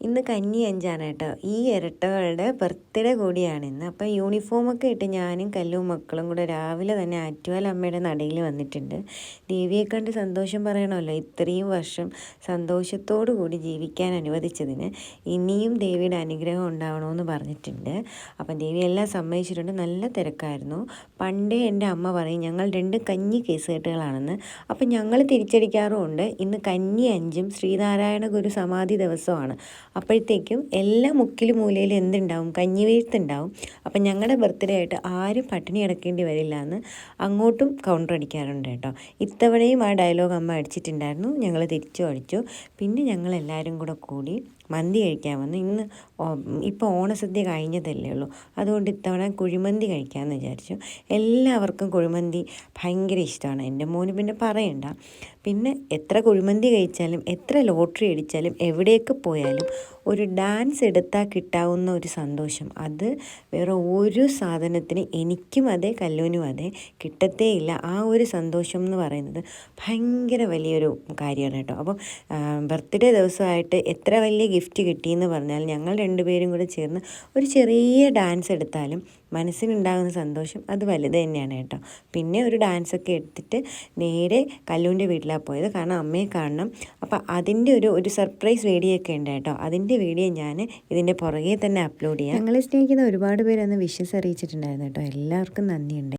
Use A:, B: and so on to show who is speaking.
A: ഇന്ന് കന്നി അഞ്ചാണ് കേട്ടോ. ഈ ഇരട്ടകളുടെ ബർത്ത്ഡേ കൂടിയാണ് ഇന്ന്. അപ്പോൾ യൂണിഫോമൊക്കെ ഇട്ട് ഞാനും കല്ലും മക്കളും കൂടെ രാവിലെ തന്നെ ആറ്റുകാൽ അമ്മയുടെ നടയിൽ വന്നിട്ടുണ്ട്. ദേവിയെ കണ്ട് സന്തോഷം പറയണമല്ലോ, ഇത്രയും വർഷം സന്തോഷത്തോടു കൂടി ജീവിക്കാൻ അനുവദിച്ചതിന്. ഇനിയും ദേവിയുടെ അനുഗ്രഹം ഉണ്ടാവണമെന്ന് പറഞ്ഞിട്ടുണ്ട്. അപ്പം ദേവി എല്ലാം സമ്മതിച്ചിട്ടുണ്ട്. നല്ല തിരക്കായിരുന്നു. പണ്ടേ എൻ്റെ അമ്മ പറയും ഞങ്ങൾ രണ്ട് കഞ്ഞി കേസുകെട്ടുകളാണെന്ന്. അപ്പം ഞങ്ങൾ തിരിച്ചടിക്കാറുമുണ്ട്. ഇന്ന് കന്നി അഞ്ചും ശ്രീനാരായണ ഗുരു സമാധി ദിവസമാണ്. അപ്പോഴത്തേക്കും എല്ലാ മുക്കിലും മൂലയിലും എന്തുണ്ടാവും, കഞ്ഞി വീഴ്ത്തുണ്ടാവും. അപ്പം ഞങ്ങളുടെ ബർത്ത്ഡേ ആയിട്ട് ആരും പട്ടിണി കിടക്കേണ്ടി വരില്ല എന്ന് അങ്ങോട്ടും കൗണ്ടർ അടിക്കാറുണ്ട് കേട്ടോ. ഇത്തവണയും ആ ഡയലോഗ് അമ്മ അടിച്ചിട്ടുണ്ടായിരുന്നു. ഞങ്ങൾ തിരിച്ചു അടിച്ചു. പിന്നെ ഞങ്ങളെല്ലാവരും കൂടി മന്തി കഴിക്കാൻ വന്നു. ഇന്ന് ഇപ്പോൾ ഓണസദ്യ കഴിഞ്ഞതല്ലേ ഉള്ളൂ, അതുകൊണ്ട് ഇത്തവണ കുഴിമന്തി കഴിക്കാമെന്ന് വിചാരിച്ചു. എല്ലാവർക്കും കുഴിമന്തി ഭയങ്കര ഇഷ്ടമാണ്. എൻ്റെ മോന് പിന്നെ പറയണ്ട. പിന്നെ എത്ര കുഴിമന്തി കഴിച്ചാലും എത്ര ലോട്ടറി അടിച്ചാലും എവിടേക്ക് പോയാലും ഒരു ഡാൻസ് എടുത്താൽ കിട്ടാവുന്ന ഒരു സന്തോഷം, അത് വേറെ ഒരു സാധനത്തിന് എനിക്കും അതെ കല്ലൂനും അതെ കിട്ടത്തേയില്ല. ആ ഒരു സന്തോഷം എന്ന് പറയുന്നത് ഭയങ്കര വലിയൊരു കാര്യമാണ് കേട്ടോ. അപ്പം ബർത്ത്ഡേ ദിവസമായിട്ട് എത്ര വലിയ ഗിഫ്റ്റ് കിട്ടിയെന്ന് പറഞ്ഞാൽ ഞങ്ങൾ രണ്ടുപേരും കൂടെ ചേർന്ന് ഒരു ചെറിയ ഡാൻസ് എടുത്താലും മനസ്സിനുണ്ടാകുന്ന സന്തോഷം അത് വലുത് തന്നെയാണ് കേട്ടോ. പിന്നെ ഒരു ഡാൻസൊക്കെ എടുത്തിട്ട് നേരെ കല്ലൂൻ്റെ വീട്ടിലാണ് പോയത്, കാരണം അമ്മയെ കാണണം. അപ്പം അതിൻ്റെ ഒരു സർപ്രൈസ് വീഡിയോ ഒക്കെ ഉണ്ട് കേട്ടോ. അതിൻ്റെ വീഡിയോ ഞാൻ ഇതിൻ്റെ പുറകെ തന്നെ അപ്ലോഡ് ചെയ്യാം. ഞങ്ങളെ സ്നേഹിക്കുന്ന ഒരുപാട് പേര് അന്ന് വിഷസ് അറിയിച്ചിട്ടുണ്ടായിരുന്നു കേട്ടോ. എല്ലാവർക്കും നന്ദിയുണ്ട്.